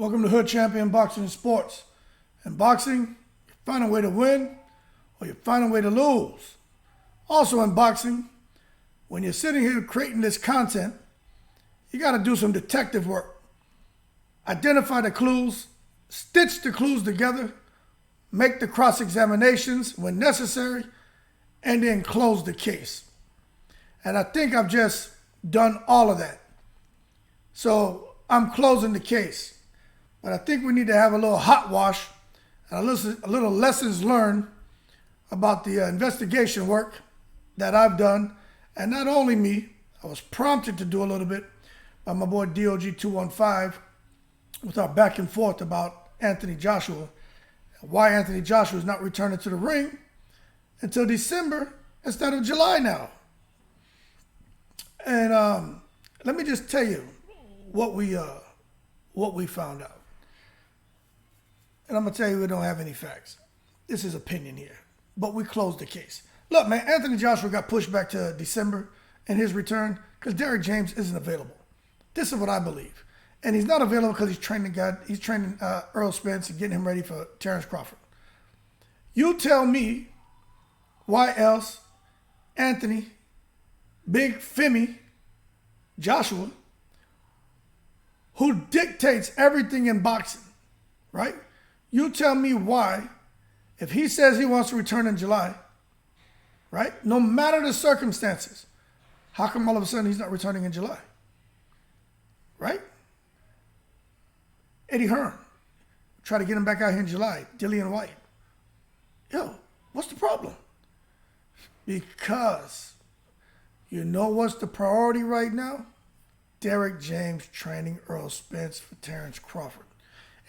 Welcome to Hood Champion Boxing and Sports. In boxing, you find a way to win or you find a way to lose. Also in boxing, when you're sitting here creating this content, you got to do some detective work. Identify the clues, stitch the clues together, make the cross-examinations when necessary, and then close the case. And I think I've just done all of that. So I'm closing the case. But I think we need to have a little hot wash and a little lessons learned about the investigation work that I've done. And not only me, I was prompted to do a little bit by my boy DOG215 with our back and forth about Anthony Joshua, why Anthony Joshua is not returning to the ring until December instead of July now. And let me just tell you what we found out. And I'm going to tell you we don't have any facts. This is opinion here. But we closed the case. Look, man, Anthony Joshua got pushed back to December in his return because Derrick James isn't available. This is what I believe. And he's not available because he's training Earl Spence and getting him ready for Terrence Crawford. You tell me why else Anthony, Big Femi, Joshua, who dictates everything in boxing, right? You tell me why, if he says he wants to return in July, right? No matter the circumstances, how come all of a sudden he's not returning in July? Right? Eddie Hearn, try to get him back out here in July. Dillian White. Yo, what's the problem? Because you know what's the priority right now? Derrick James training Earl Spence for Terrence Crawford.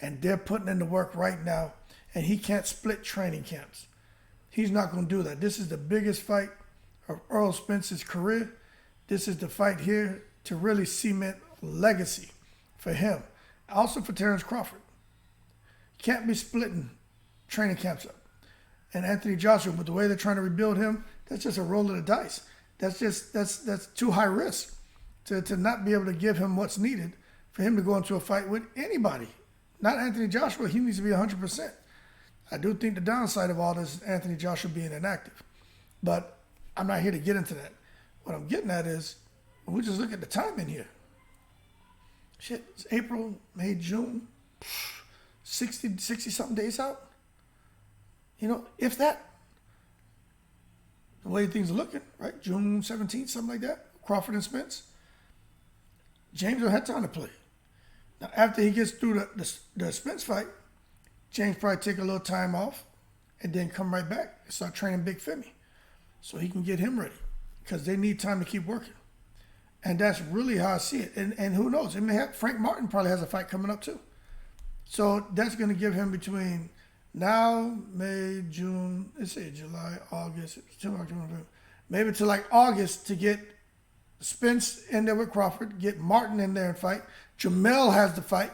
And they're putting in the work right now, and he can't split training camps. He's not going to do that. This is the biggest fight of Earl Spence's career. This is the fight here to really cement legacy for him. Also for Terrence Crawford. Can't be splitting training camps up. And Anthony Joshua, with the way they're trying to rebuild him, that's just a roll of the dice. That's too high risk to not be able to give him what's needed for him to go into a fight with anybody. Not Anthony Joshua. He needs to be 100%. I do think the downside of all this is Anthony Joshua being inactive. But I'm not here to get into that. What I'm getting at is, we just look at the time in here. Shit, it's April, May, June, 60-something days out. You know, if that, the way things are looking, right? June 17th, something like that, Crawford and Spence. James don't have time to play. Now, after he gets through the Spence fight, James probably take a little time off and then come right back and start training Big Femi so he can get him ready because they need time to keep working. And that's really how I see it. And who knows? It may have, Frank Martin probably has a fight coming up too. So that's going to give him between now, May, June, let's say July, August, maybe to like August to get Spence in there with Crawford, get Martin in there and fight. Jamel has the fight.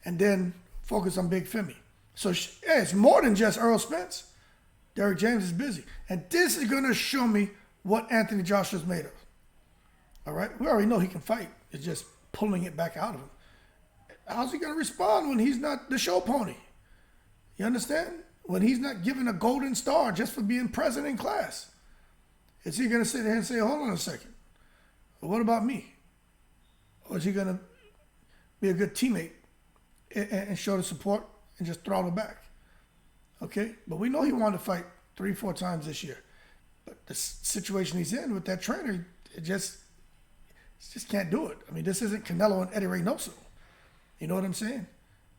And then focus on Big Femi. So it's more than just Earl Spence. Derrick James is busy. And this is going to show me what Anthony Joshua is made of. All right? We already know he can fight. It's just pulling it back out of him. How's he going to respond when he's not the show pony? You understand? When he's not given a golden star just for being present in class. Is he going to sit there and say, hold on a second. Well, what about me? Or is he going to be a good teammate and show the support and just throttle back? Okay? But we know he wanted to fight 3-4 times this year. But the situation he's in with that trainer, it just can't do it. I mean, this isn't Canelo and Eddie Reynoso. You know what I'm saying?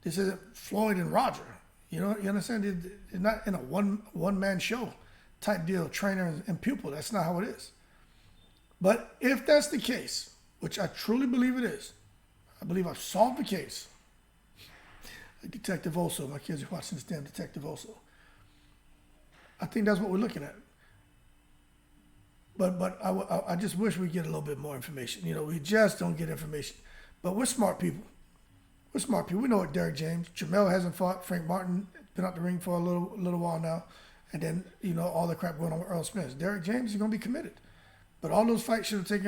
This isn't Floyd and Roger. You know, you understand? It's not in a one-man show type deal, trainer and pupil. That's not how it is. But if that's the case, which I truly believe it is, I believe I've solved the case. Like Detective Oso, my kids are watching this damn Detective Oso. I think that's what we're looking at. But I just wish we get a little bit more information. You know, we just don't get information. But we're smart people. We're smart people. We know what Derrick James. Jamel hasn't fought. Frank Martin been out the ring for a little while now. And then, you know, all the crap going on with Earl Spence. Derrick James is going to be committed. But all those fights should take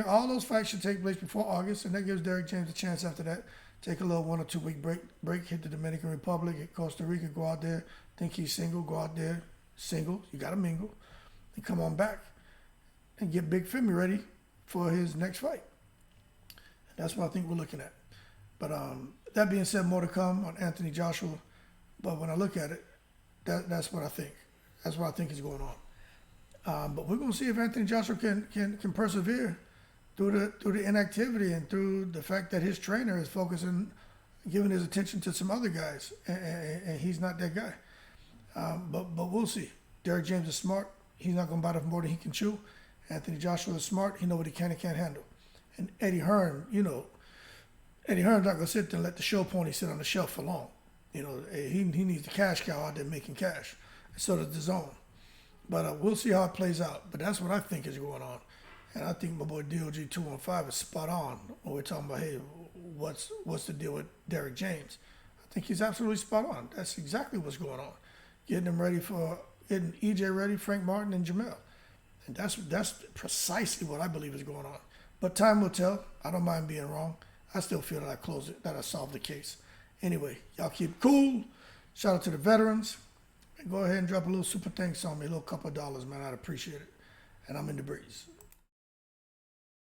place before August, and that gives Derrick James a chance after that take a little 1 or 2 week break, hit the Dominican Republic, hit Costa Rica, go out there, think he's single, go out there, single, you got to mingle, and come on back and get Big Femi ready for his next fight. That's what I think we're looking at. But that being said, more to come on Anthony Joshua. But when I look at it, that's what I think. That's what I think is going on. But we're going to see if Anthony Joshua can persevere through the inactivity and through the fact that his trainer is focusing, giving his attention to some other guys, and he's not that guy. But we'll see. Derrick James is smart. He's not going to bite off more than he can chew. Anthony Joshua is smart. He knows what he can and can't handle. And Eddie Hearn, Eddie Hearn's not going to sit there and let the show pony sit on the shelf for long. He needs the cash cow out there making cash. And so does the zone. But we'll see how it plays out. But that's what I think is going on. And I think my boy DOG 215 is spot on when we're talking about, hey, what's the deal with Derrick James? I think he's absolutely spot on. That's exactly what's going on. Getting EJ ready, Frank Martin, and Jamel. And that's precisely what I believe is going on. But time will tell. I don't mind being wrong. I still feel that I closed it, that I solved the case. Anyway, y'all keep cool. Shout out to the veterans. And go ahead and drop a little super thanks on me, a little couple of dollars, man. I'd appreciate it. And I'm in the breeze.